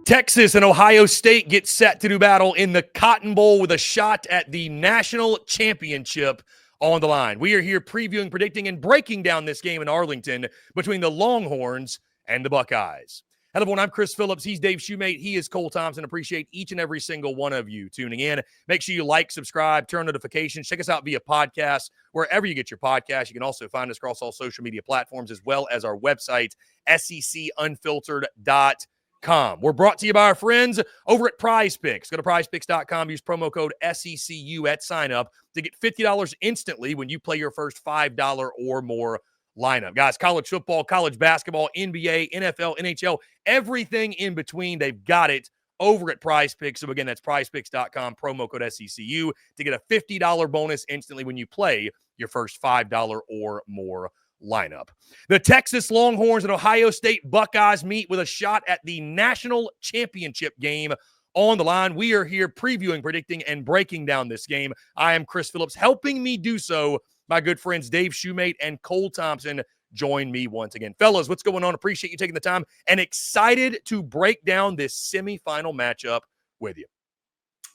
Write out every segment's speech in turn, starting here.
Texas and Ohio State get set to do battle in the Cotton Bowl with a shot at the national championship on the line. We are here previewing, predicting, and breaking down this game in Arlington between the Longhorns and the Buckeyes. Hello, everyone. I'm Chris Phillips. He's Dave Shumate. He is Cole Thompson. Appreciate each and every single one of you tuning in. Make sure you like, subscribe, turn notifications. Check us out via podcast, wherever you get your podcast. You can also find us across all social media platforms, as well as our website, SECUnfiltered.com. We're brought to you by our friends over at Prize Picks. Go to prizepicks.com. Use promo code SECU at sign up to get $50 instantly when you play your first $5 or more lineup. Guys, college football, college basketball, NBA, NFL, NHL, everything in between, they've got it over at Prize Picks. So again, that's prizepicks.com, promo code SECU to get a $50 bonus instantly when you play your first $5 or more lineup. The Texas Longhorns and Ohio State Buckeyes meet with a shot at the national championship game on the line. We are here previewing, predicting, and breaking down this game. I am Chris Phillips. Helping me do so, my good friends Dave Shumate and Cole Thompson join me once again. Fellas, what's going on? Appreciate you taking the time and excited to break down this semifinal matchup with you.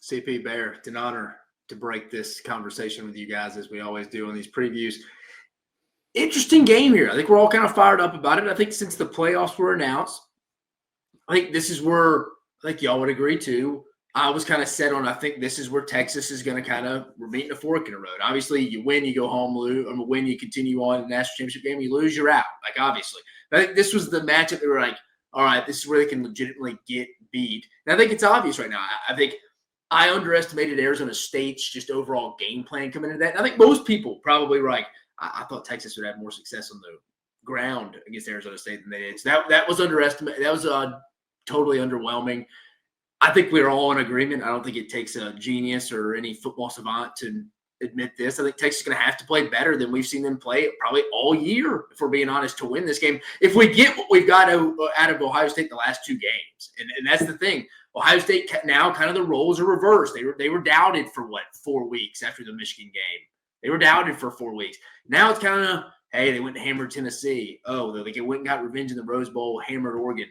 CP Bear, it's an honor to break this conversation with you guys, as we always do on these previews. Interesting game here. I think we're all kind of fired up about it. I think since the playoffs were announced, I think this is where, I think y'all would agree too, I was kind of set on, I think this is where Texas is going to kind of, we're meeting a fork in the road. Obviously, you win, you go home, lose, or win, you continue on in the national championship game, you lose, you're out. Like, obviously. But I think this was the matchup that we're like, all right, this is where they can legitimately get beat. And I think it's obvious right now. I think I underestimated Arizona State's just overall game plan coming into that. And I think most people probably were like, I thought Texas would have more success on the ground against Arizona State than they did. So that was underestimated. That was totally underwhelming. I think we're all in agreement. I don't think it takes a genius or any football savant to admit this. I think Texas is going to have to play better than we've seen them play probably all year, if we're being honest, to win this game. If we get what we've got out of Ohio State the last two games, and that's the thing. Ohio State now kind of the roles are reversed. They were doubted for, 4 weeks after the Michigan game. They were doubted for 4 weeks. Now it's kind of, hey, they went and hammered Tennessee. Oh, they went and got revenge in the Rose Bowl, hammered Oregon.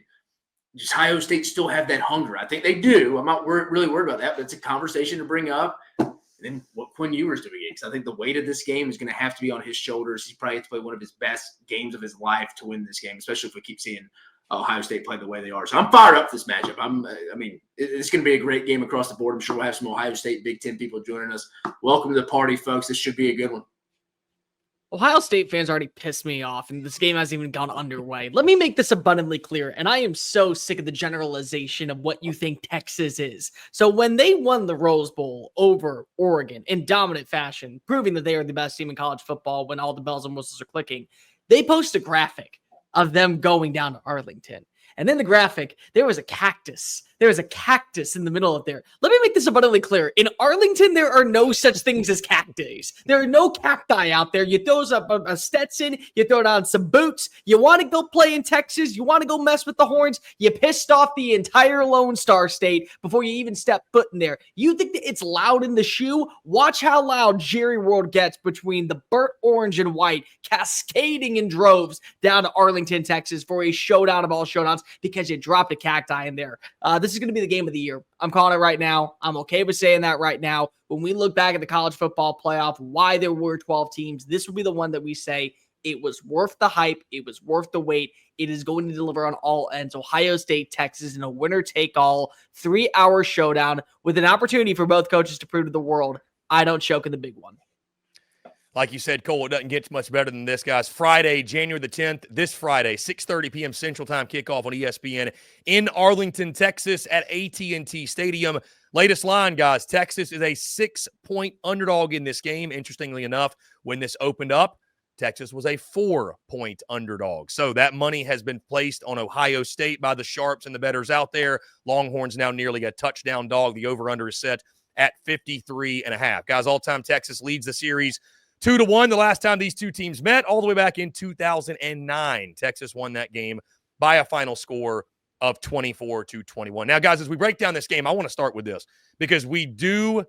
Does Ohio State still have that hunger? I think they do. I'm not really worried about that, but it's a conversation to bring up. And then what Quinn Ewers doing, because I think the weight of this game is going to have to be on his shoulders. He's probably has to play one of his best games of his life to win this game, especially if we keep seeing Ohio State play the way they are. So I'm fired up for this matchup. It's going to be a great game across the board. I'm sure we'll have some Ohio State Big Ten people joining us. Welcome to the party, folks. This should be a good one. Ohio State fans already pissed me off, and this game hasn't even gone underway. Let me make this abundantly clear, and I am so sick of the generalization of what you think Texas is. So when they won the Rose Bowl over Oregon in dominant fashion, proving that they are the best team in college football when all the bells and whistles are clicking, they post a graphic of them going down to Arlington. And in the graphic, there was a cactus. There was a cactus in the middle of there. Let me make this abundantly clear. In Arlington, there are no such things as cacti. There are no cacti out there. You throw up a Stetson, you throw down some boots. You want to go play in Texas? You want to go mess with the Horns? You pissed off the entire Lone Star State before you even step foot in there. You think that it's loud in the shoe? Watch how loud Jerry World gets between the burnt orange and white, cascading in droves down to Arlington, Texas for a showdown of all showdowns because you dropped a cacti in there. This is going to be the game of the year. I'm calling it right now. I'm okay with saying that right now. When we look back at the college football playoff, why there were 12 teams, this will be the one that we say it was worth the hype. It was worth the wait. It is going to deliver on all ends. Ohio State, Texas in a winner-take-all 3-hour showdown with an opportunity for both coaches to prove to the world, I don't choke in the big one. Like you said, Cole, it doesn't get much better than this, guys. Friday, January the 10th, this Friday, 6:30 p.m. Central Time kickoff on ESPN in Arlington, Texas at AT&T Stadium. Latest line, guys, Texas is a 6-point underdog in this game. Interestingly enough, when this opened up, Texas was a 4-point underdog. So that money has been placed on Ohio State by the sharps and the bettors out there. Longhorns now nearly a touchdown dog. The over-under is set at 53.5. Guys, all-time Texas leads the series 2-1 the last time these two teams met, all the way back in 2009. Texas won that game by a final score of 24-21. Now, guys, as we break down this game, I want to start with this because we do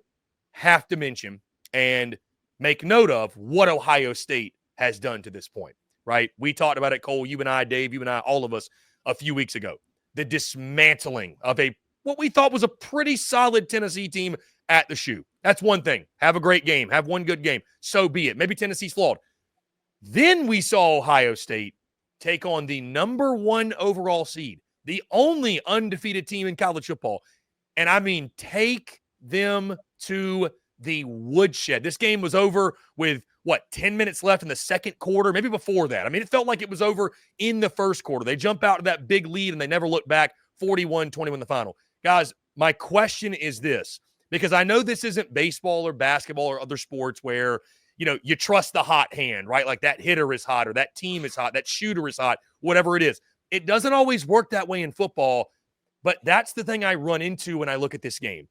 have to mention and make note of what Ohio State has done to this point, right? We talked about it, Cole, you and I, Dave, you and I, all of us, a few weeks ago. the dismantling of what we thought was a pretty solid Tennessee team at the Shoe. That's one thing. Have a great game. Have one good game. So be it. Maybe Tennessee's flawed. Then we saw Ohio State take on the number 1 overall seed, the only undefeated team in college football. And I mean, take them to the woodshed. This game was over with, 10 minutes left in the second quarter, maybe before that. I mean, it felt like it was over in the first quarter. They jump out to that big lead, and they never look back, 41-21 the final. Guys, my question is this, because I know this isn't baseball or basketball or other sports where, you trust the hot hand, right? Like that hitter is hot or that team is hot, that shooter is hot, whatever it is. It doesn't always work that way in football, but that's the thing I run into when I look at this game.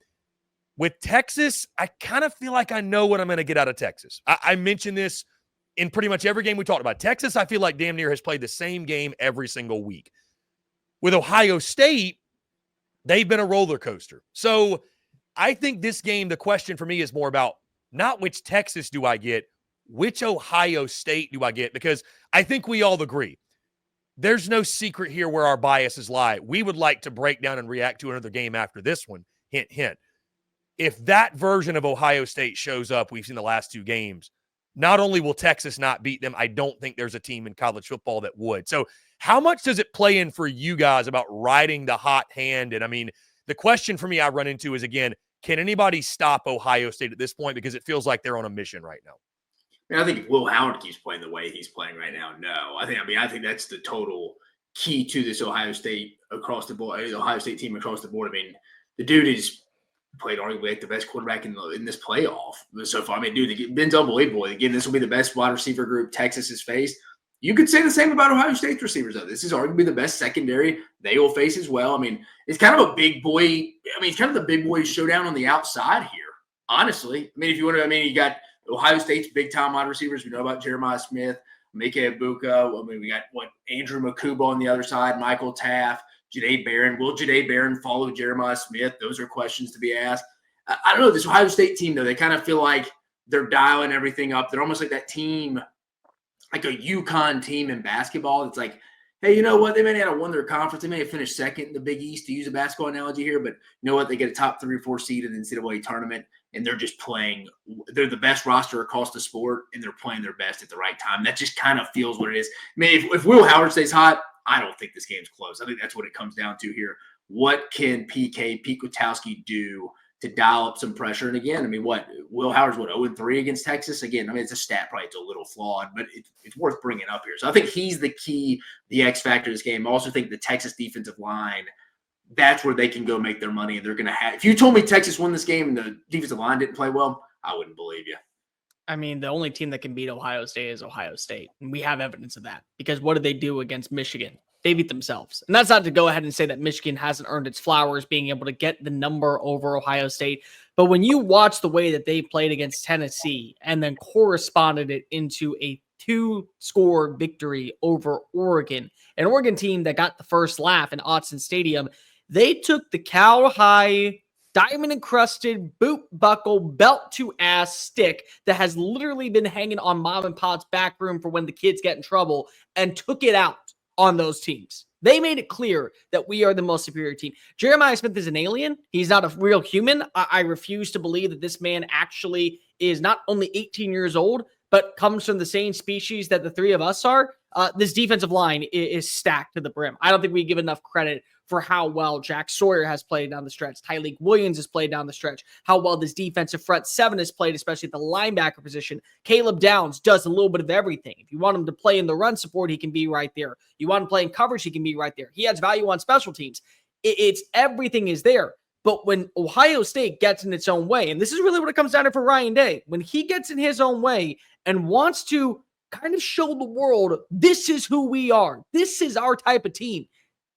With Texas, I kind of feel like I know what I'm going to get out of Texas. I mentioned this in pretty much every game we talked about. Texas, I feel like damn near has played the same game every single week. With Ohio State, they've been a roller coaster. So I think this game, the question for me is more about not which Texas do I get, which Ohio State do I get? Because I think we all agree. There's no secret here where our biases lie. We would like to break down and react to another game after this one. Hint, hint. If that version of Ohio State shows up, we've seen the last 2 games, not only will Texas not beat them, I don't think there's a team in college football that would. So how much does it play in for you guys about riding the hot hand? And I mean, the question for me I run into is, again, can anybody stop Ohio State at this point? Because it feels like they're on a mission right now. I think if Will Howard keeps playing the way he's playing right now, no. I think that's the total key to this Ohio State across the board, Ohio State team across the board. I mean, the dude is played arguably like the best quarterback in this playoff so far. I mean, dude, Ben's unbelievable. Again, this will be the best wide receiver group Texas has faced. You could say the same about Ohio State's receivers, though. This is arguably the best secondary they will face as well. I mean, it's kind of a big boy. I mean, it's kind of the big boy showdown on the outside here, honestly. I mean, if you want to, you got Ohio State's big-time wide receivers. We know about Jeremiah Smith, MYBOOKIE. I mean, we got, Andrew Makuba on the other side, Michael Taft, Jahdae Barron. Will Jahdae Barron follow Jeremiah Smith? Those are questions to be asked. I don't know. This Ohio State team, though, they kind of feel like they're dialing everything up. They're almost like that team, like a UConn team in basketball. It's like, hey, you know what? They may not have won their conference. They may have finished second in the Big East, to use a basketball analogy here. But you know what? They get a top 3 or 4 seed in the NCAA tournament, and they're just playing. They're the best roster across the sport, and they're playing their best at the right time. That just kind of feels what it is. I mean, if Will Howard stays hot, I don't think this game's close. I think that's what it comes down to here. What can Pete Kwiatkowski do to dial up some pressure? And again, I mean, Will Howard's 0-3 against Texas. Again, I mean, it's a stat, probably it's a little flawed, but it's worth bringing up here. So I think he's the key, the X factor of this game. I also think the Texas defensive line, that's where they can go make their money. And they're going to have – if you told me Texas won this game and the defensive line didn't play well, I wouldn't believe you. I mean, the only team that can beat Ohio State is Ohio State. And we have evidence of that because what did they do against Michigan? They beat themselves. And that's not to go ahead and say that Michigan hasn't earned its flowers being able to get the number over Ohio State. But when you watch the way that they played against Tennessee and then corresponded it into a 2-score victory over Oregon, an Oregon team that got the first laugh in Autzen Stadium, they took the cow-high, diamond-encrusted, boot-buckle, belt-to-ass stick that has literally been hanging on mom and pop's back room for when the kids get in trouble and took it out on those teams. They made it clear that we are the most superior team. Jeremiah Smith is an alien. He's not a real human. I refuse to believe that this man actually is not only 18 years old, but comes from the same species that the 3 of us are. This defensive line is stacked to the brim. I don't think we give enough credit for how well Jack Sawyer has played down the stretch. Tyleik Williams has played down the stretch. How well this defensive front 7 has played, especially at the linebacker position. Caleb Downs does a little bit of everything. If you want him to play in the run support, he can be right there. You want him to play in coverage, he can be right there. He adds value on special teams. It's everything is there. But when Ohio State gets in its own way, and this is really what it comes down to for Ryan Day, when he gets in his own way and wants to kind of show the world, this is who we are. This is our type of team.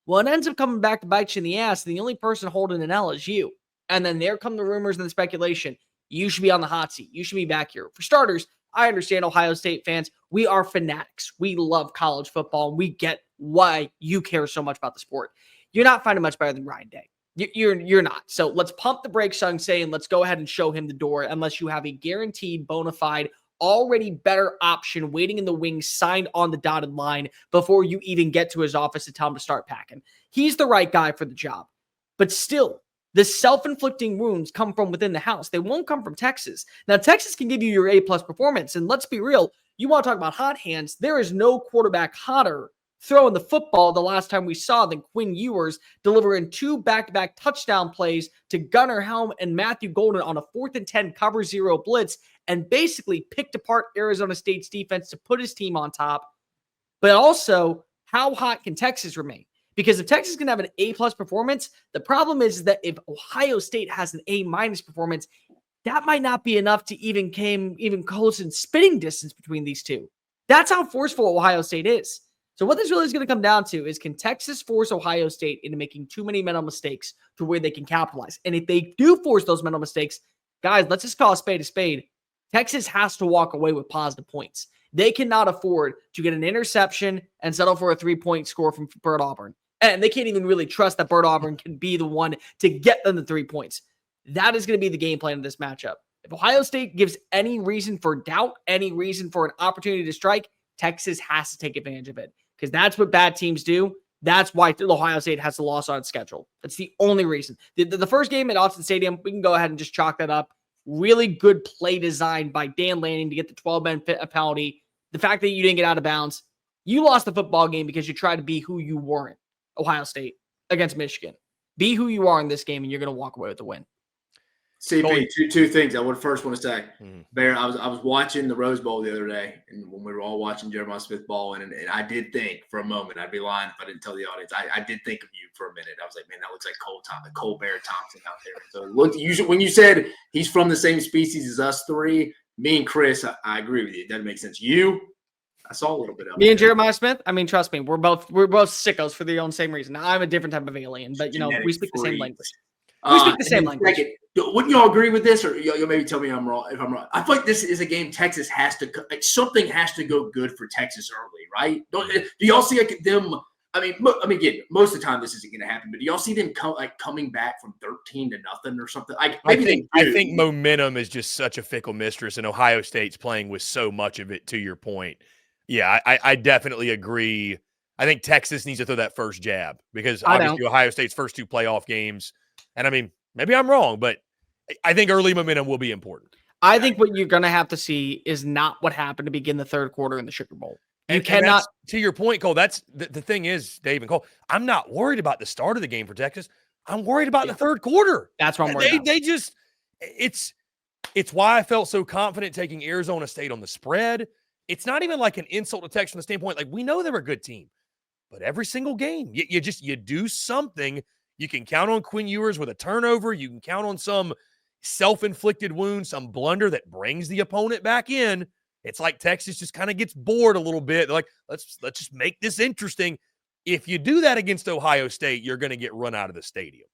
Well, it ends up coming back to bite you in the ass. And the only person holding an L is you. And then there come the rumors and the speculation. You should be on the hot seat. You should be back here. For starters, I understand Ohio State fans. We are fanatics. We love college football. And we get why you care so much about the sport. You're not finding much better than Ryan Day. You're not. So let's pump the brakes on saying let's go ahead and show him the door unless you have a guaranteed bona fide already better option waiting in the wings, signed on the dotted line before you even get to his office to tell him to start packing. He's the right guy for the job. But still, the self-inflicting wounds come from within the house. They won't come from Texas. Now, Texas can give you your A-plus performance, and let's be real, you want to talk about hot hands, there is no quarterback hotter throwing the football the last time we saw than Quinn Ewers, delivering 2 back-to-back touchdown plays to Gunnar Helm and Matthew Golden on a 4th and 10 cover 0 blitz, and basically picked apart Arizona State's defense to put his team on top. But also, how hot can Texas remain? Because if Texas can have an A-plus performance, the problem is that if Ohio State has an A-minus performance, that might not be enough to even close in spitting distance between these two. That's how forceful Ohio State is. So what this really is going to come down to is, can Texas force Ohio State into making too many mental mistakes to where they can capitalize? And if they do force those mental mistakes, guys, let's just call a spade a spade. Texas has to walk away with positive points. They cannot afford to get an interception and settle for a 3-point score from Bert Auburn. And they can't even really trust that Bert Auburn can be the one to get them the 3 points. That is going to be the game plan of this matchup. If Ohio State gives any reason for doubt, any reason for an opportunity to strike, Texas has to take advantage of it, because that's what bad teams do. That's why Ohio State has the loss on its schedule. That's the only reason. The first game at Austin Stadium, we can go ahead and just chalk that up. Really good play design by Dan Lanning to get the 12-man penalty. The fact that you didn't get out of bounds, you lost the football game because you tried to be who you weren't. Ohio State against Michigan. Be who you are in this game, and you're going to walk away with the win. CP, two things I would first want to say. Bear, I was watching the Rose Bowl the other day, and when we were all watching Jeremiah Smith ball, and I did think for a moment, I'd be lying if I didn't tell the audience, I did think of you for a minute. I was like, man, that looks like Cole Bear Thompson out there. So when you said he's from the same species as us three, me and Chris, I agree with you. It doesn't make sense. I saw a little bit of me and Jeremiah Smith. I mean, trust me, we're both sickos for the own same reason. Now, I'm a different type of alien, but we speak the same language. We speak the same language. Wouldn't you all agree with this, or you'll maybe tell me if I'm wrong? I feel like this is a game Texas has to something has to go good for Texas early, right? Do y'all see them? I mean, again, most of the time this isn't going to happen, but do y'all see them coming back from 13-0 or something? I think momentum is just such a fickle mistress, and Ohio State's playing with so much of it. To your point, yeah, I definitely agree. I think Texas needs to throw that first jab, because obviously Ohio State's first 2 playoff games, and I mean, maybe I'm wrong, but I think early momentum will be important. I think what you're going to have to see is not what happened to begin the third quarter in the Sugar Bowl. You cannot. To your point, Cole, that's the thing is, Dave and Cole, I'm not worried about the start of the game for Texas. I'm worried about the third quarter. That's what I'm worried about. They just, it's why I felt so confident taking Arizona State on the spread. It's not even like an insult to Texas from the standpoint, like, we know they're a good team, but every single game, you do something. You can count on Quinn Ewers with a turnover. You can count on some self-inflicted wound, some blunder that brings the opponent back in. It's like Texas just kind of gets bored a little bit. They're like, let's just make this interesting. If you do that against Ohio State, you're going to get run out of the stadium.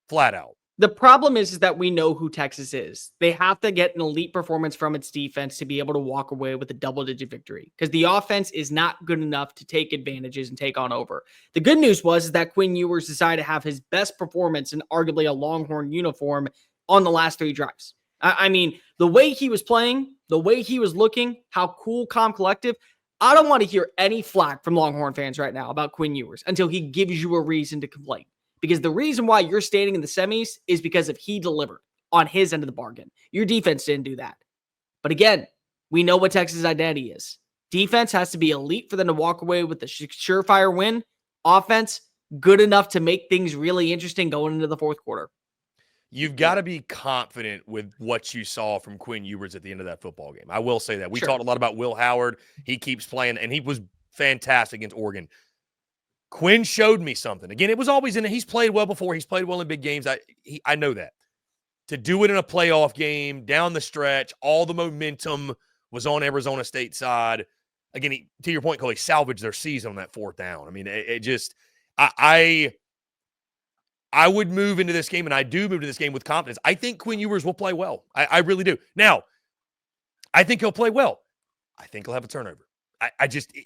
Flat out. The problem is that we know who Texas is. They have to get an elite performance from its defense to be able to walk away with a double-digit victory, because the offense is not good enough to take advantages and take on over. The good news was that Quinn Ewers decided to have his best performance in arguably a Longhorn uniform on the last 3 drives. I mean, the way he was playing, the way he was looking, how cool, calm, collective. I don't want to hear any flack from Longhorn fans right now about Quinn Ewers until he gives you a reason to complain. Because the reason why you're standing in the semis is because if he delivered on his end of the bargain. Your defense didn't do that. But again, we know what Texas' identity is. Defense has to be elite for them to walk away with a surefire win. Offense, good enough to make things really interesting going into the fourth quarter. You've got to be confident with what you saw from Quinn Ewers at the end of that football game. I will say that. We talked a lot about Will Howard. He keeps playing, and he was fantastic against Oregon. Quinn showed me something. Again, it was always he's played well before. He's played well in big games. I know that. To do it in a playoff game, down the stretch, all the momentum was on Arizona State side. Again, to your point, Cole, he salvaged their season on that 4th down. I mean, it just I would move into this game, and I do move to this game with confidence. I think Quinn Ewers will play well. I really do. Now, I think he'll play well. I think he'll have a turnover.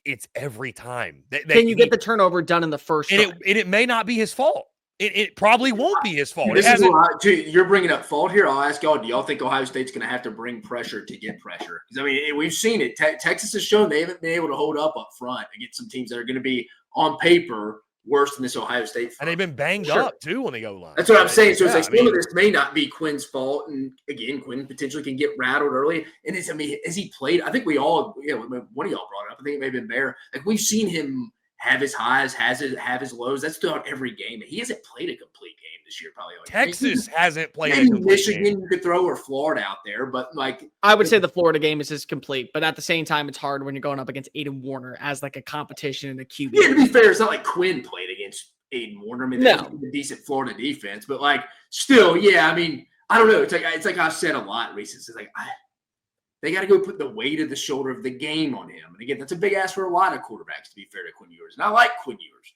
It's every time. Can you get the turnover done in the first and it may not be his fault. It probably won't be his fault. This is you're bringing up fault here. I'll ask y'all, do y'all think Ohio State's going to have to bring pressure to get pressure? Because, I mean, we've seen it. Texas has shown they haven't been able to hold up front against some teams that are going to be, on paper, worse than this Ohio State front. And they've been banged up, too, on the goal line. That's what I'm saying. So it's like some of this may not be Quinn's fault. And, again, Quinn potentially can get rattled early. And, has he played? I think we all, one of y'all brought it up. I think it may have been Bear. Like, we've seen him have his highs, have his lows. That's throughout every game. He hasn't played a complete game this year, probably. Texas hasn't played maybe a complete Michigan game. You could throw, or Florida out there, but like I would say the Florida game is just complete, but at the same time, it's hard when you're going up against Aiden Warner as like a competition in the QB. Yeah, to be fair, it's not like Quinn played against Aiden Warner. I mean, no. They was a decent Florida defense, but like still, yeah. I mean, I don't know. It's like I've said a lot recently. It's like they got to go put the weight of the shoulder of the game on him. And again, that's a big ask for a lot of quarterbacks, to be fair to Quinn Ewers. And I like Quinn Ewers.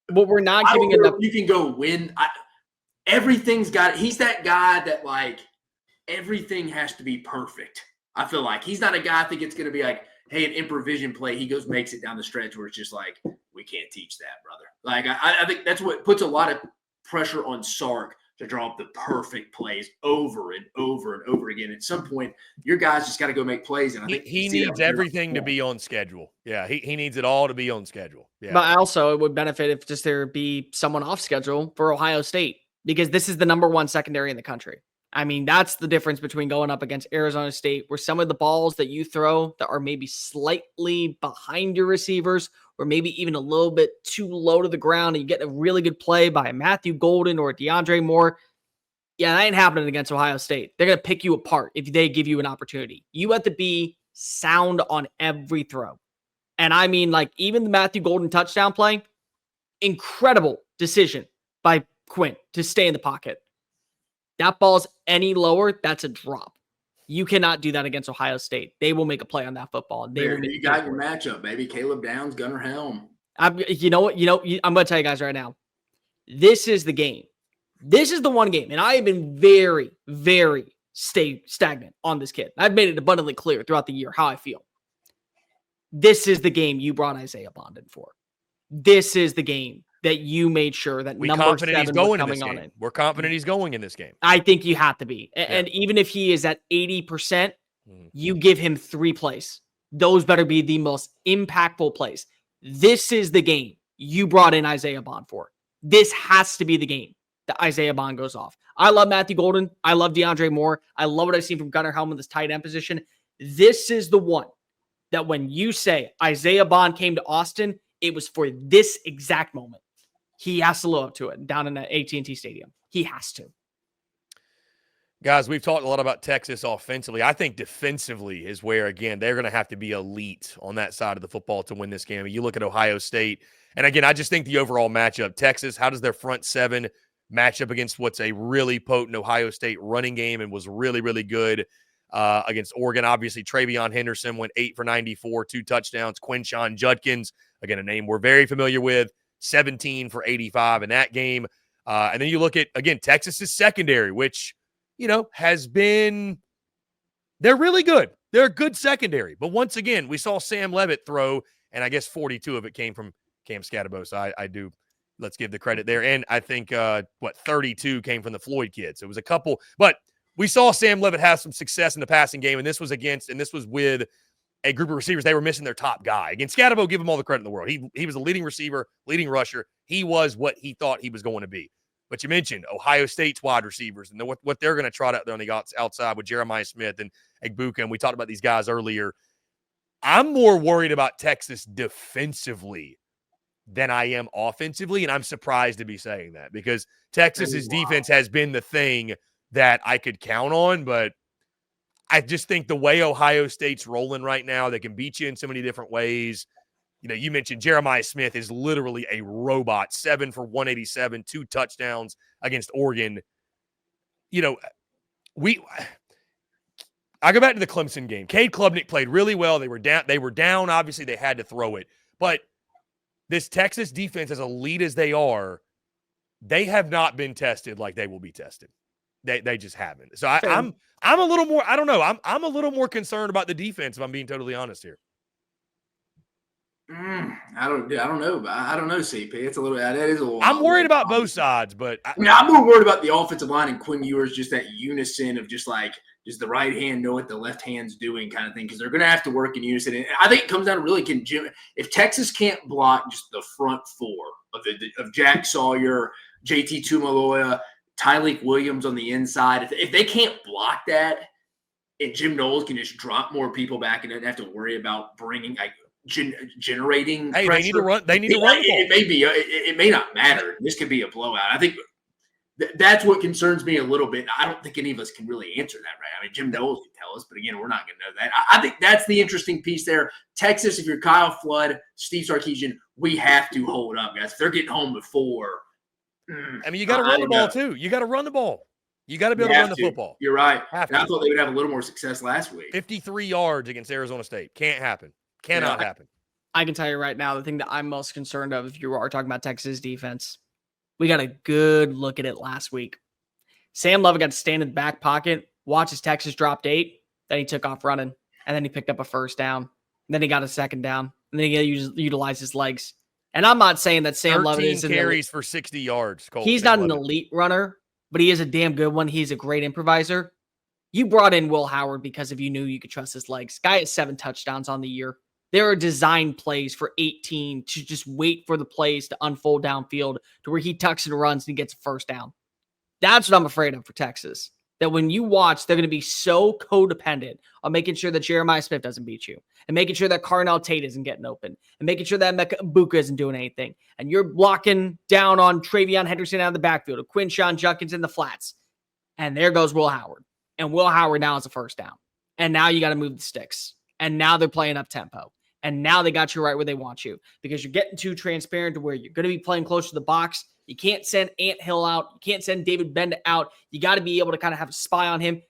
But we're not giving enough. You can go win. Everything's got – he's that guy that, like, everything has to be perfect. I feel like he's not a guy I think it's going to be like, hey, an improvision play. He goes, makes it down the stretch where it's just like, we can't teach that, brother. Like, I think that's what puts a lot of pressure on Sark to draw up the perfect plays over and over and over again. At some point, your guys just got to go make plays. And I think he needs everything to be on schedule. Yeah, he needs it all to be on schedule. Yeah. But also, it would benefit if just there be someone off schedule for Ohio State, because this is the #1 secondary in the country. I mean, that's the difference between going up against Arizona State, where some of the balls that you throw that are maybe slightly behind your receivers, or maybe even a little bit too low to the ground, and you get a really good play by Matthew Golden or DeAndre Moore. Yeah, that ain't happening against Ohio State. They're going to pick you apart if they give you an opportunity. You have to be sound on every throw. And I mean, like, even the Matthew Golden touchdown play, incredible decision by Quinn to stay in the pocket. That ball's any lower, that's a drop. You cannot do that against Ohio State. They will make a play on that football. And you got your matchup, baby. Caleb Downs, Gunnar Helm. You know what? I'm going to tell you guys right now. This is the game. This is the one game. And I have been very, very stagnant on this kid. I've made it abundantly clear throughout the year how I feel. This is the game you brought Isaiah Bond in for. This is the game that you made sure that We're number confident 7 he's going was coming in this on game. in. We're confident he's going in this game. I think you have to be. And even if he is at 80%, you give him 3 plays. Those better be the most impactful plays. This is the game you brought in Isaiah Bond for. This has to be the game that Isaiah Bond goes off. I love Matthew Golden. I love DeAndre Moore. I love what I've seen from Gunnar Helm in this tight end position. This is the one that when you say Isaiah Bond came to Austin, it was for this exact moment. He has to live up to it down in the AT&T Stadium. He has to. Guys, we've talked a lot about Texas offensively. I think defensively is where, again, they're going to have to be elite on that side of the football to win this game. I mean, you look at Ohio State, and again, I just think the overall matchup, Texas, how does their front 7 match up against what's a really potent Ohio State running game and was really, really good against Oregon? Obviously, Travion Henderson went 8 for 94, 2 touchdowns. Quinshon Judkins, again, a name we're very familiar with, 17 for 85 in that game. And then you look at, again, Texas's secondary, which, has been – they're really good. They're a good secondary. But once again, we saw Sam Levitt throw, and I guess 42 of it came from Cam Scatterbo. So I do – let's give the credit there. And I think, 32 came from the Floyd kids. It was a couple. But we saw Sam Levitt have some success in the passing game, and this was with a group of receivers. They were missing their top guy. Again, Scatterbo, give him all the credit in the world. He was a leading receiver, leading rusher. He was what he thought he was going to be. But you mentioned Ohio State's wide receivers and what they're going to trot out there on the outside with Jeremiah Smith and MYBOOKIE. And we talked about these guys earlier. I'm more worried about Texas defensively than I am offensively, and I'm surprised to be saying that because Texas's defense has been the thing that I could count on, but I just think the way Ohio State's rolling right now, they can beat you in so many different ways. You mentioned Jeremiah Smith is literally a robot, 7 for 187, 2 touchdowns against Oregon. I go back to the Clemson game. Cade Klubnik played really well. They were down. Obviously, they had to throw it, but this Texas defense, as elite as they are, they have not been tested like they will be tested. They just haven't. So I'm a little more. I don't know. I'm a little more concerned about the defense if I'm being totally honest here. I don't know. I don't know, CP. It's a little. That is a little. I'm worried about both sides, but I'm more worried about the offensive line and Quinn Ewers, just that unison of just the right hand know what the left hand's doing kind of thing, because they're going to have to work in unison. And I think it comes down to really if Texas can't block just the front four of Jack Sawyer, JT Tumaloya, Tyleek Williams on the inside, if they can't block that, and Jim Knowles can just drop more people back and doesn't have to worry about bringing generating. Hey, pressure. they need to run. They need to run the ball. It may be. It may not matter. This could be a blowout. I think that's what concerns me a little bit. I don't think any of us can really answer that right. I mean, Jim Knowles can tell us, but again, we're not going to know that. I think that's the interesting piece there. Texas, if you're Kyle Flood, Steve Sarkisian, we have to hold up, guys. If they're getting home before. I mean, you got to run the ball too. You got to run the ball. You got to be able to run the football. You're right. I thought they would have a little more success last week. 53 yards against Arizona State. Can't happen. Cannot happen. I can tell you right now, the thing that I'm most concerned of, if you are talking about Texas defense, we got a good look at it last week. Sam Levitt got to stand in the back pocket, watch his Texas dropped 8, then he took off running, and then he picked up a first down, and then he got a second down, and then he utilized his legs. And I'm not saying that Sam Levitt is carries for 60 yards. Cole, he's not an elite runner, but he is a damn good one. He's a great improviser. You brought in Will Howard because you knew you could trust his legs. Guy has 7 touchdowns on the year. There are design plays for 18 to just wait for the plays to unfold downfield to where he tucks and runs and he gets a first down. That's what I'm afraid of for Texas. That when you watch, they're going to be so codependent on making sure that Jeremiah Smith doesn't beat you, and making sure that Carnell Tate isn't getting open, and making sure that MYBOOKIE isn't doing anything. And you're blocking down on Travion Henderson out of the backfield, or Quinshawn Judkins in the flats. And there goes Will Howard. And Will Howard now is a first down. And now you got to move the sticks. And now they're playing up tempo. And now they got you right where they want you, because you're getting too transparent to where you're going to be playing close to the box. You can't send Ant Hill out. You can't send David Benda out. You got to be able to kind of have a spy on him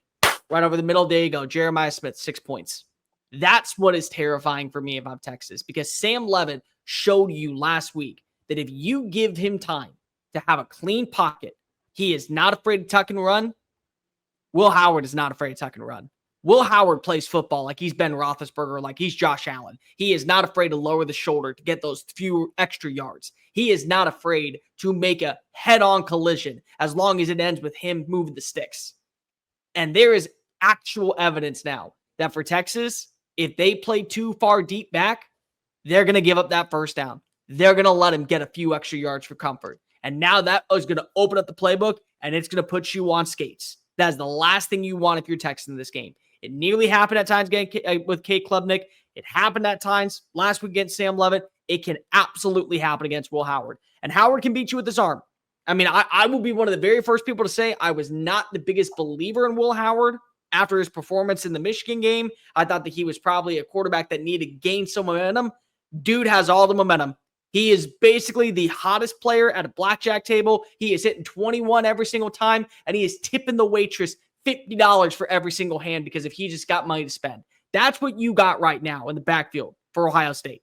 right over the middle. There you go. Jeremiah Smith, 6 points. That's what is terrifying for me about Texas, because Sam Levitt showed you last week that if you give him time to have a clean pocket, he is not afraid to tuck and run. Will Howard is not afraid to tuck and run. Will Howard plays football like he's Ben Roethlisberger, like he's Josh Allen. He is not afraid to lower the shoulder to get those few extra yards. He is not afraid to make a head-on collision as long as it ends with him moving the sticks. And there is actual evidence now that for Texas, if they play too far deep back, they're going to give up that first down. They're going to let him get a few extra yards for comfort. And now that is going to open up the playbook, and it's going to put you on skates. That is the last thing you want if you're Texas in this game. It nearly happened at times with Kate Klubnik. It happened at times last week against Sam Levitt. It can absolutely happen against Will Howard. And Howard can beat you with his arm. I mean, I will be one of the very first people to say I was not the biggest believer in Will Howard after his performance in the Michigan game. I thought that he was probably a quarterback that needed to gain some momentum. Dude has all the momentum. He is basically the hottest player at a blackjack table. He is hitting 21 every single time, and he is tipping the waitress $50 for every single hand, because if he just got money to spend. That's what you got right now in the backfield for Ohio State.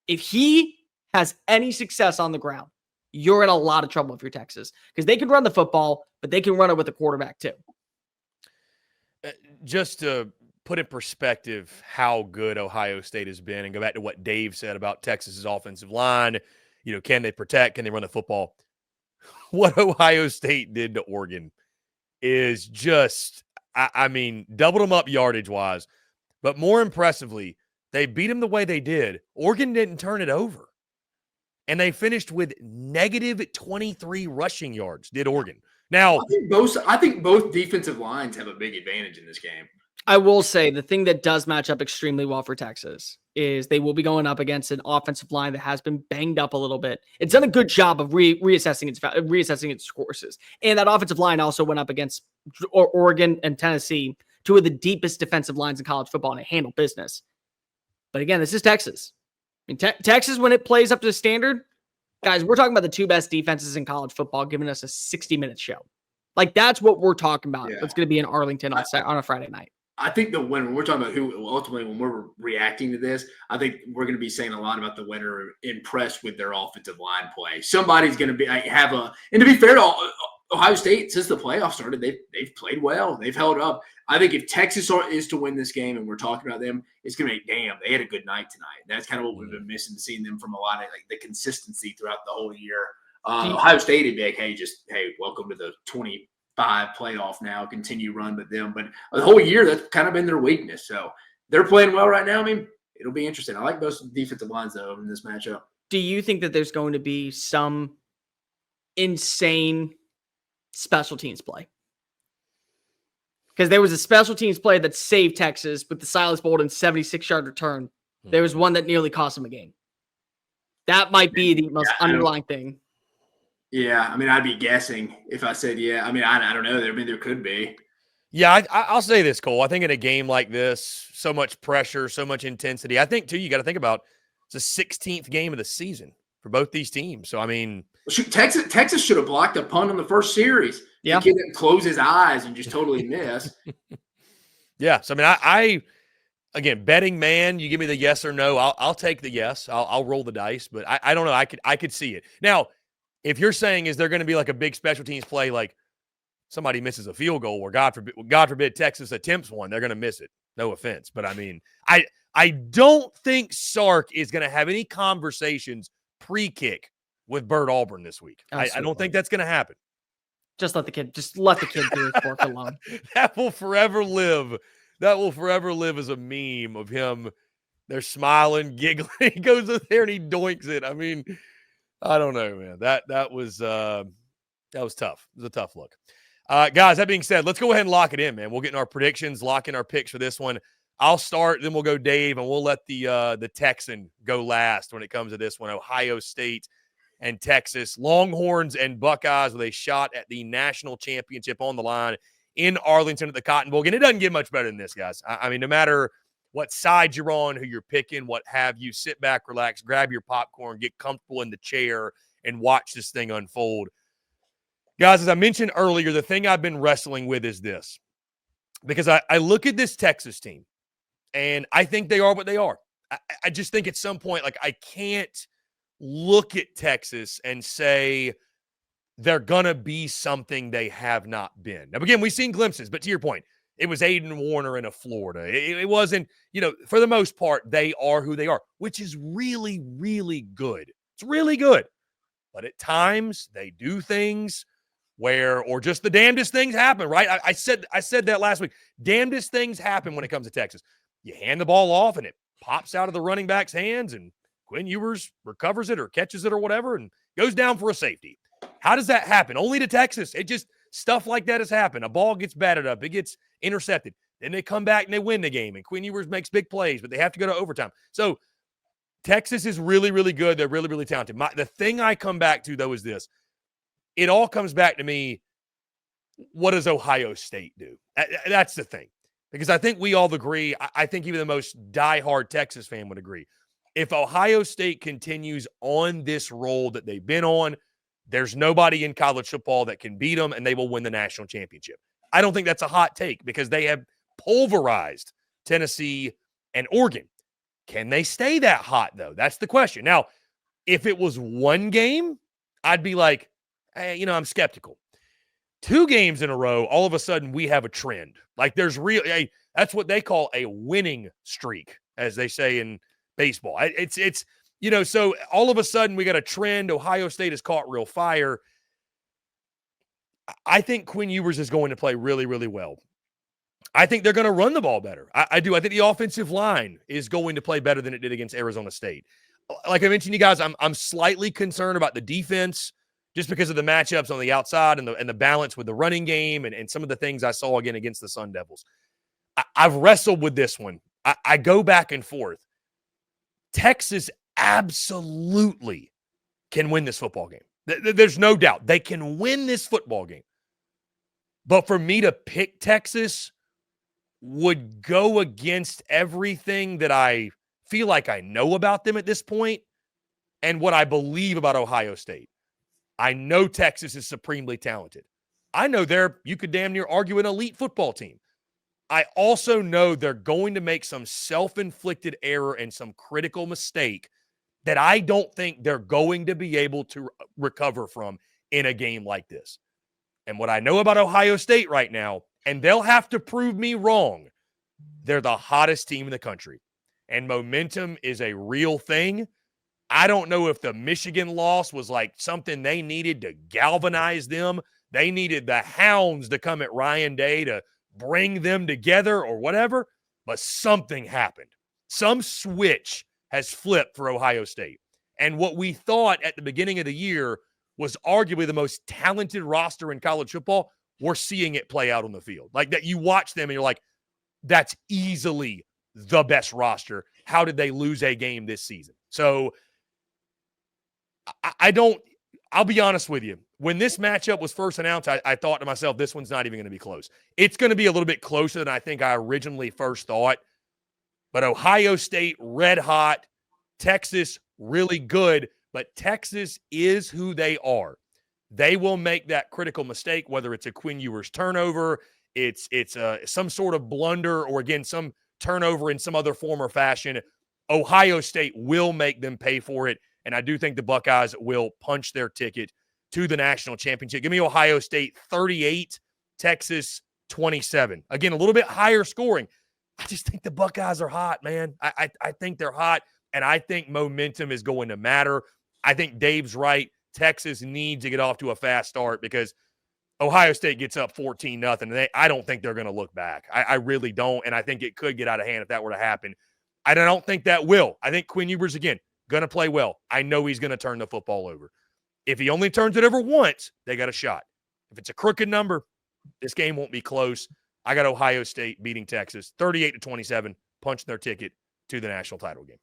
If he has any success on the ground, you're in a lot of trouble if you're Texas, because they can run the football, but they can run it with a quarterback too. Just to put in perspective how good Ohio State has been, and go back to what Dave said about Texas's offensive line, can they protect? Can they run the football? What Ohio State did to Oregon is just, I mean, doubled them up yardage-wise. But more impressively, they beat them the way they did. Oregon didn't turn it over. And they finished with negative 23 rushing yards, did Oregon. Now, I think both defensive lines have a big advantage in this game. I will say the thing that does match up extremely well for Texas is they will be going up against an offensive line that has been banged up a little bit. It's done a good job of reassessing its courses. And that offensive line also went up against Oregon and Tennessee, 2 of the deepest defensive lines in college football, and they handle business. But again, this is Texas. I mean, Texas, when it plays up to the standard, guys, we're talking about the 2 best defenses in college football giving us a 60-minute show. Like, that's what we're talking about. Yeah. It's going to be in Arlington on a Friday night. I think when we're talking about who ultimately, when we're reacting to this, I think we're going to be saying a lot about the winner impressed with their offensive line play. Somebody's going to be and to be fair to Ohio State, since the playoffs started, they've played well. They've held up. I think if Texas is to win this game, and we're talking about them, it's going to be, damn, they had a good night tonight. And that's kind of what we've been missing, seeing them from a lot of like the consistency throughout the whole year. Ohio State would be like, hey, welcome to the 25 playoff now, continue run with them. But the whole year, that's kind of been their weakness. So they're playing well right now. I mean, it'll be interesting. I like both defensive lines, though, in this matchup. Do you think that there's going to be some insane special teams play? Because there was a special teams play that saved Texas with the Silas Bolden 76-yard return. There was one that nearly cost them a game. That might be the most underlying thing. Yeah, I mean, I'd be guessing if I said yeah. I mean, I don't know. I mean, there could be. Yeah, I'll say this, Cole. I think in a game like this, so much pressure, so much intensity. I think, too, you got to think about it's the 16th game of the season for both these teams. So, I mean, Texas should have blocked a punt in the first series. Yeah, the kid didn't close his eyes and just totally miss. Yeah, so I mean, I again, betting man, you give me the yes or no, I'll take the yes. I'll roll the dice, but I don't know. I could see it now. If you're saying is there going to be like a big special teams play, like somebody misses a field goal, or God forbid Texas attempts one, they're going to miss it. No offense, but I mean, I don't think Sark is going to have any conversations pre-kick with Bert Auburn this week. I don't think that's going to happen. Just let the kid do his work alone. That will forever live. That will forever live as a meme of him. They're smiling, giggling. He goes up there and he doinks it. I mean, I don't know, man. That was tough. It was a tough look. Guys, that being said, let's go ahead and lock it in, man. We'll get in our predictions, lock in our picks for this one. I'll start, then we'll go Dave, and we'll let the Texan go last when it comes to this one. Ohio State and Texas, Longhorns and Buckeyes with a shot at the national championship on the line in Arlington at the Cotton Bowl. And it doesn't get much better than this, guys. I mean, no matter what side you're on, who you're picking, what have you, sit back, relax, grab your popcorn, get comfortable in the chair, and watch this thing unfold. Guys, as I mentioned earlier, the thing I've been wrestling with is this. Because I look at this Texas team, and I think they are what they are. I just think at some point, like, I can't look at Texas and say they're going to be something they have not been. Now, again, we've seen glimpses, but to your point, it was Aiden Warner in Florida. It wasn't, for the most part, they are who they are, which is really, really good. It's really good. But at times, they do things or just the damnedest things happen, right? I said that last week. Damnedest things happen when it comes to Texas. You hand the ball off, and it pops out of the running back's hands, and Quinn Ewers recovers it or catches it or whatever and goes down for a safety. How does that happen? Only to Texas. It just, stuff like that has happened. A ball gets batted up. It gets intercepted. Then they come back and they win the game, and Quinn Ewers makes big plays, but they have to go to overtime. So Texas is really, really good. They're really, really talented. The thing I come back to, though, is this. It all comes back to me, what does Ohio State do? That's the thing. Because I think we all agree, I think even the most diehard Texas fan would agree. If Ohio State continues on this roll that they've been on, there's nobody in college football that can beat them, and they will win the national championship. I don't think that's a hot take because they have pulverized Tennessee and Oregon. Can they stay that hot, though? That's the question. Now, if it was one game, I'd be like, hey, I'm skeptical. 2 games in a row, all of a sudden we have a trend. Like there's that's what they call a winning streak, as they say in baseball. It's so all of a sudden we got a trend. Ohio State has caught real fire. I think Quinn Ewers is going to play really, really well. I think they're going to run the ball better. I do. I think the offensive line is going to play better than it did against Arizona State. Like I mentioned, you guys, I'm slightly concerned about the defense just because of the matchups on the outside and the balance with the running game and some of the things I saw again against the Sun Devils. I've wrestled with this one. I go back and forth. Texas absolutely can win this football game. There's no doubt. They can win this football game. But for me to pick Texas would go against everything that I feel like I know about them at this point and what I believe about Ohio State. I know Texas is supremely talented. I know you could damn near argue an elite football team. I also know they're going to make some self-inflicted error and some critical mistake that I don't think they're going to be able to recover from in a game like this. And what I know about Ohio State right now, and they'll have to prove me wrong, they're the hottest team in the country. And momentum is a real thing. I don't know if the Michigan loss was like something they needed to galvanize them. They needed the hounds to come at Ryan Day to bring them together or whatever, but something happened. Some switch has flipped for Ohio State. And what we thought at the beginning of the year was arguably the most talented roster in college football, we're seeing it play out on the field. Like that, you watch them and you're like, that's easily the best roster. How did they lose a game this season? So I'll be honest with you. When this matchup was first announced, I thought to myself, this one's not even going to be close. It's going to be a little bit closer than I think I originally first thought. But Ohio State, red hot. Texas, really good. But Texas is who they are. They will make that critical mistake, whether it's a Quinn Ewers turnover, it's some sort of blunder, or again, some turnover in some other form or fashion. Ohio State will make them pay for it. And I do think the Buckeyes will punch their ticket to the national championship. Give me Ohio State 38, Texas 27. Again, a little bit higher scoring. I just think the Buckeyes are hot, man. I think they're hot, and I think momentum is going to matter. I think Dave's right. Texas needs to get off to a fast start because Ohio State gets up 14-0. And I don't think they're going to look back. I really don't, and I think it could get out of hand if that were to happen. I don't think that will. I think Quinn Ewers, again, going to play well. I know he's going to turn the football over. If he only turns it over once, they got a shot. If it's a crooked number, this game won't be close. I got Ohio State beating Texas 38-27, punching their ticket to the national title game.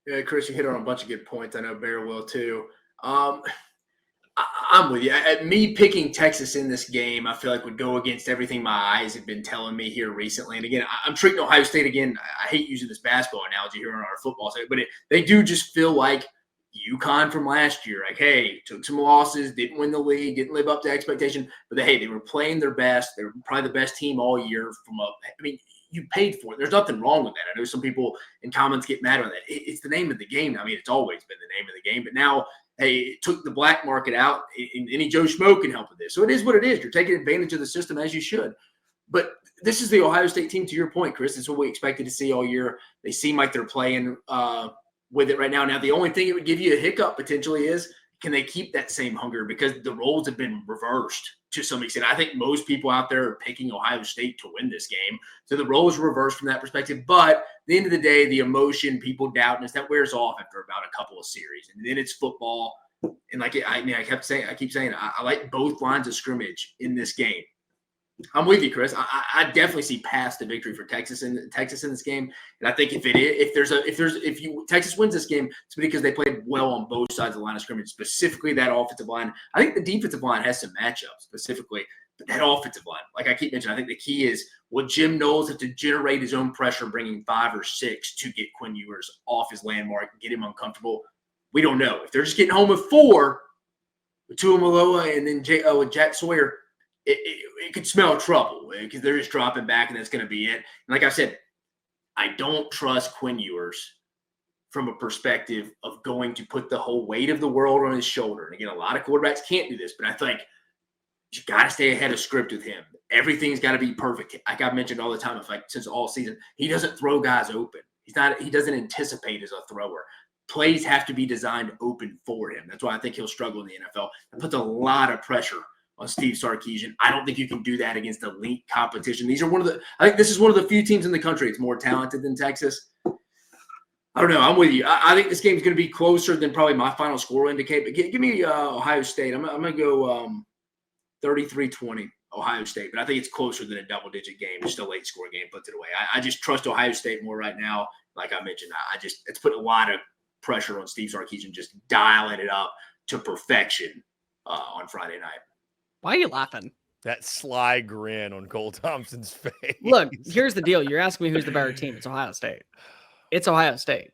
Yeah, Chris, you hit on a bunch of good points. I know Bear will too. I'm with you. Me picking Texas in this game, I feel like would go against everything my eyes have been telling me here recently. And again, I'm treating Ohio State again. I hate using this basketball analogy here on our football side, but they do just feel like UConn from last year. Like, hey, took some losses, didn't win the league, didn't live up to expectation, but they were playing their best. They were probably the best team all year. You paid for it. There's nothing wrong with that. I know some people in comments get mad on that. It's the name of the game. I mean, it's always been the name of the game, but now, hey, it took the black market out, and any Joe Schmo can help with this. So it is what it is. You're taking advantage of the system as you should. But this is the Ohio State team, to your point, Chris. It's what we expected to see all year. They seem like they're playing with it right now. Now, the only thing it would give you a hiccup potentially is, can they keep that same hunger? Because the roles have been reversed to some extent. I think most people out there are picking Ohio State to win this game. So the roles are reversed from that perspective. But at the end of the day, the emotion, people doubting, that wears off after about a couple of series. And then it's football. And like I keep saying, I like both lines of scrimmage in this game. I'm with you, Chris. I definitely see past the victory for Texas in this game, and I think if Texas wins this game, it's because they played well on both sides of the line of scrimmage, specifically that offensive line. I think the defensive line has some matchups specifically, but that offensive line, like I keep mentioning, I think the key is, will Jim Knowles have to generate his own pressure, bringing 5 or 6 to get Quinn Ewers off his landmark and get him uncomfortable? We don't know. If they're just getting home with 4, with Tuamaloa and then with Jack Sawyer, it could smell trouble because they're just dropping back, and that's going to be it. And like I said, I don't trust Quinn Ewers from a perspective of going to put the whole weight of the world on his shoulder. And again, a lot of quarterbacks can't do this, but I think you got to stay ahead of script with him. Everything's got to be perfect. Like I've mentioned all the time, since all season, he doesn't throw guys open. He doesn't anticipate as a thrower. Plays have to be designed open for him. That's why I think he'll struggle in the NFL. It puts a lot of pressure on Steve Sarkisian. I don't think you can do that against elite competition. I think this is one of the few teams in the country that's more talented than Texas. I don't know. I'm with you. I think this game's going to be closer than probably my final score will indicate. But give me Ohio State. I'm going to go 33-20 Ohio State. But I think it's closer than a double-digit game. It's still a late-score game. Puts it away. I just trust Ohio State more right now. Like I mentioned, it's putting a lot of pressure on Steve Sarkisian, just dialing it up to perfection on Friday night. Why are you laughing? That sly grin on Cole Thompson's face. Look, here's the deal. You're asking me who's the better team. It's Ohio State. It's Ohio State.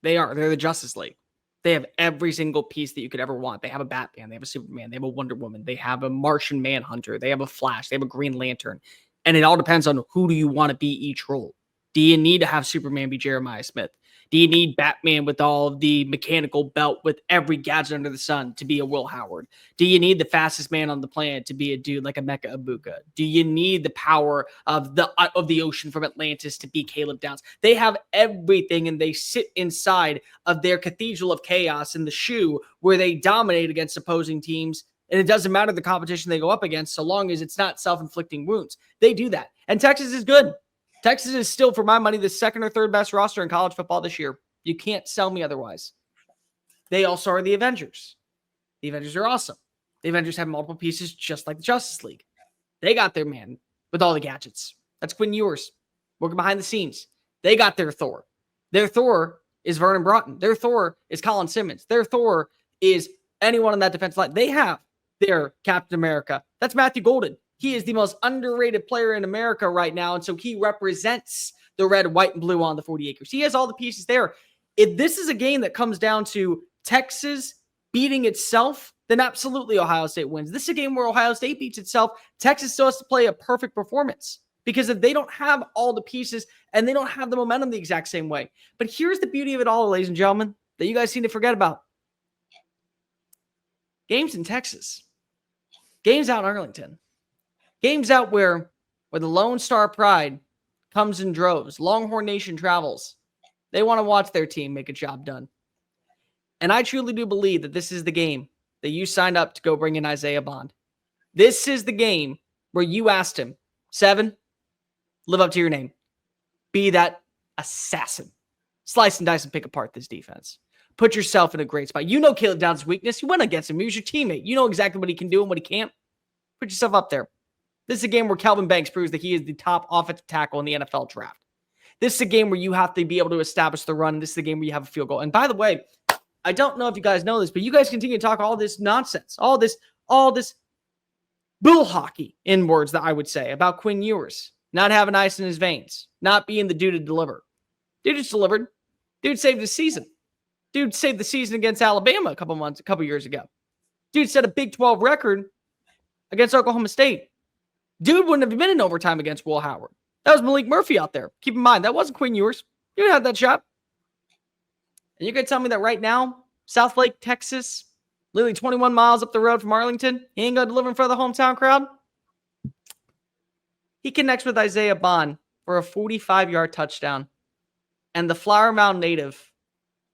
They're the Justice League. They have every single piece that you could ever want. They have a Batman. They have a Superman. They have a Wonder Woman. They have a Martian Manhunter. They have a Flash. They have a Green Lantern. And it all depends on who do you want to be each role. Do you need to have Superman be Jeremiah Smith? Do you need Batman with all of the mechanical belt with every gadget under the sun to be a Will Howard? Do you need the fastest man on the planet to be a dude like a Mecha Ibuka? Do you need the power of the ocean from Atlantis to be Caleb Downs? They have everything, and they sit inside of their cathedral of chaos in the shoe where they dominate against opposing teams. And it doesn't matter the competition they go up against so long as it's not self-inflicting wounds. They do that. And Texas is good. Texas is still, for my money, the second or third best roster in college football this year. You can't sell me otherwise. They also are the Avengers. The Avengers are awesome. The Avengers have multiple pieces just like the Justice League. They got their man with all the gadgets. That's Quinn Ewers working behind the scenes. They got their Thor. Their Thor is Vernon Broughton. Their Thor is Colin Simmons. Their Thor is anyone on that defense line. They have their Captain America. That's Matthew Golden. He is the most underrated player in America right now, and so he represents the red, white, and blue on the 40 acres. He has all the pieces there. If this is a game that comes down to Texas beating itself, then absolutely Ohio State wins. This is a game where Ohio State beats itself. Texas still has to play a perfect performance because if they don't have all the pieces and they don't have the momentum the exact same way. But here's the beauty of it all, ladies and gentlemen, that you guys seem to forget about. Games in Texas. Games out in Arlington. Games out where the Lone Star Pride comes in droves. Longhorn Nation travels. They want to watch their team make a job done. And I truly do believe that this is the game that you signed up to go bring in Isaiah Bond. This is the game where you asked him, 7, live up to your name. Be that assassin. Slice and dice and pick apart this defense. Put yourself in a great spot. You know Caleb Downs' weakness. You went against him. He was your teammate. You know exactly what he can do and what he can't. Put yourself up there. This is a game where Calvin Banks proves that he is the top offensive tackle in the NFL draft. This is a game where you have to be able to establish the run. This is a game where you have a field goal. And by the way, I don't know if you guys know this, but you guys continue to talk all this nonsense, all this bull hockey in words that I would say about Quinn Ewers not having ice in his veins, not being the dude to deliver. Dude just delivered. Dude saved his season. Dude saved the season against Alabama a couple years ago. Dude set a Big 12 record against Oklahoma State. Dude wouldn't have been in overtime against Will Howard. That was Malik Murphy out there. Keep in mind, that wasn't Quinn Ewers. You had that shot. And you're going to tell me that right now, Southlake, Texas, literally 21 miles up the road from Arlington, he ain't going to deliver in front of the hometown crowd? He connects with Isaiah Bond for a 45-yard touchdown. And the Flower Mound native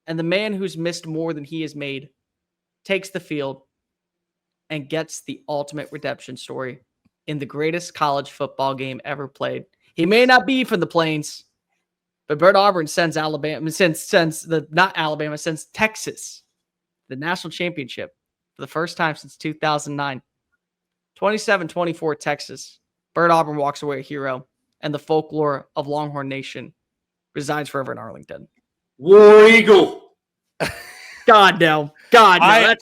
and the man who's missed more than he has made takes the field and gets the ultimate redemption story in the greatest college football game ever played. He may not be from the Plains, but Bert Auburn sends Texas the national championship for the first time since 2009. 27-24 Texas. Bert Auburn walks away a hero, and the folklore of Longhorn Nation resides forever in Arlington. War Eagle. God no. God no.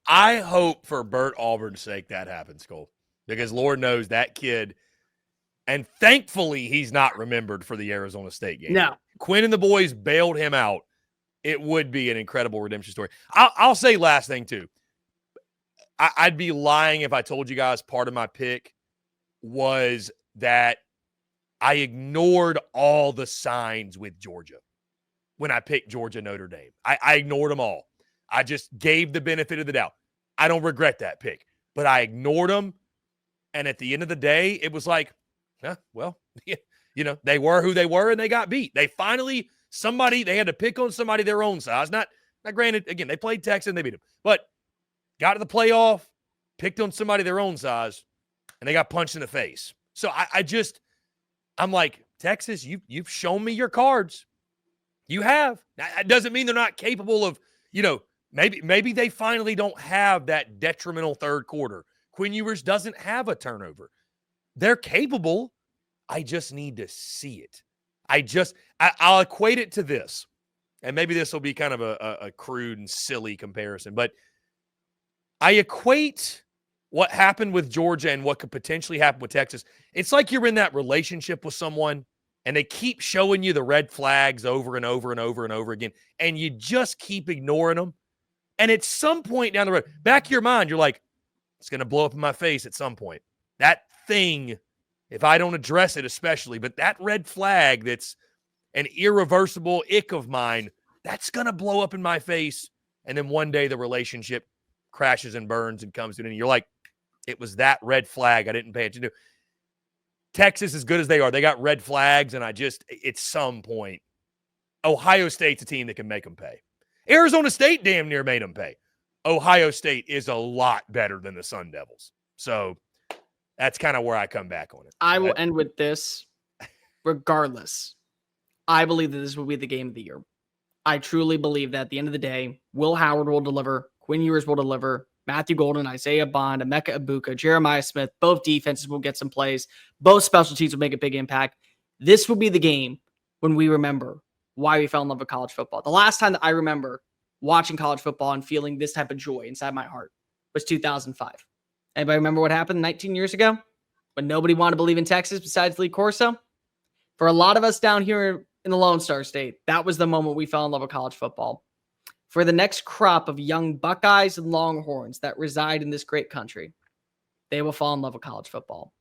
I hope for Bert Auburn's sake that happens, Cole. Because Lord knows that kid, and thankfully he's not remembered for the Arizona State game. No. Quinn and the boys bailed him out. It would be an incredible redemption story. I'll say last thing too. I'd be lying if I told you guys part of my pick was that I ignored all the signs with Georgia when I picked Georgia Notre Dame. I ignored them all. I just gave the benefit of the doubt. I don't regret that pick, but I ignored them. And at the end of the day, it was like, well, they were who they were and they got beat. They finally, they had to pick on somebody their own size. Not granted, again, they played Texas and they beat them, but got to the playoff, picked on somebody their own size, and they got punched in the face. So I'm like, Texas, you've shown me your cards. You have. That doesn't mean they're not capable of, maybe they finally don't have that detrimental third quarter. Quinn Ewers doesn't have a turnover. They're capable. I just need to see it. I'll equate it to this. And maybe this will be kind of a crude and silly comparison, but I equate what happened with Georgia and what could potentially happen with Texas. It's like you're in that relationship with someone and they keep showing you the red flags over and over and over and over again, and you just keep ignoring them. And at some point down the road, back of your mind, you're like, it's going to blow up in my face at some point. That thing, if I don't address it especially, but that red flag an irreversible ick of mine, that's going to blow up in my face. And then one day the relationship crashes and burns and comes to an end. And you're like, it was that red flag I didn't pay attention to. Texas, as good as they are, they got red flags, and at some point, Ohio State's a team that can make them pay. Arizona State damn near made them pay. Ohio State is a lot better than the Sun Devils. So that's kind of where I come back on it. I will end with this. Regardless, I believe that this will be the game of the year. I truly believe that at the end of the day, Will Howard will deliver, Quinn Ewers will deliver, Matthew Golden, Isaiah Bond, Emeka Ibuka, Jeremiah Smith, both defenses will get some plays. Both special teams will make a big impact. This will be the game when we remember why we fell in love with college football. The last time that I remember watching college football and feeling this type of joy inside my heart was 2005. Anybody remember what happened 19 years ago when nobody wanted to believe in Texas besides Lee Corso? For a lot of us down here in the Lone Star State, that was the moment we fell in love with college football. For the next crop of young Buckeyes and Longhorns that reside in this great country, they will fall in love with college football.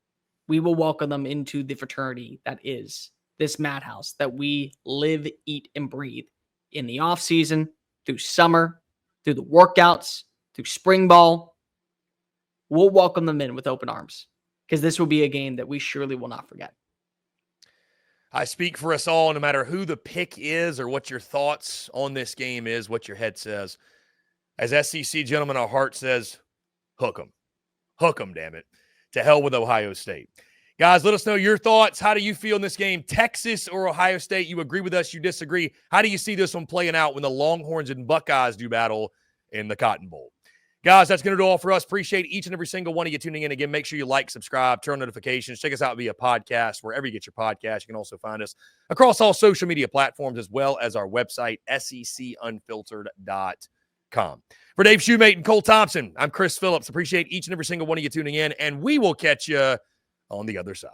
We will welcome them into the fraternity that is this madhouse that we live, eat, and breathe in the off season, through summer, through the workouts, through spring ball. We'll welcome them in with open arms because this will be a game that we surely will not forget. I speak for us all, no matter who the pick is or what your thoughts on this game is, what your head says. As SEC gentlemen, our heart says, hook 'em. Hook 'em, damn it. To hell with Ohio State. Guys, let us know your thoughts. How do you feel in this game? Texas or Ohio State? You agree with us? You disagree? How do you see this one playing out when the Longhorns and Buckeyes do battle in the Cotton Bowl? Guys, that's going to do all for us. Appreciate each and every single one of you tuning in. Again, make sure you like, subscribe, turn on notifications. Check us out via podcast, wherever you get your podcast. You can also find us across all social media platforms as well as our website, secunfiltered.com. For Dave Shumate and Cole Thompson, I'm Chris Phillips. Appreciate each and every single one of you tuning in, and we will catch you on the other side.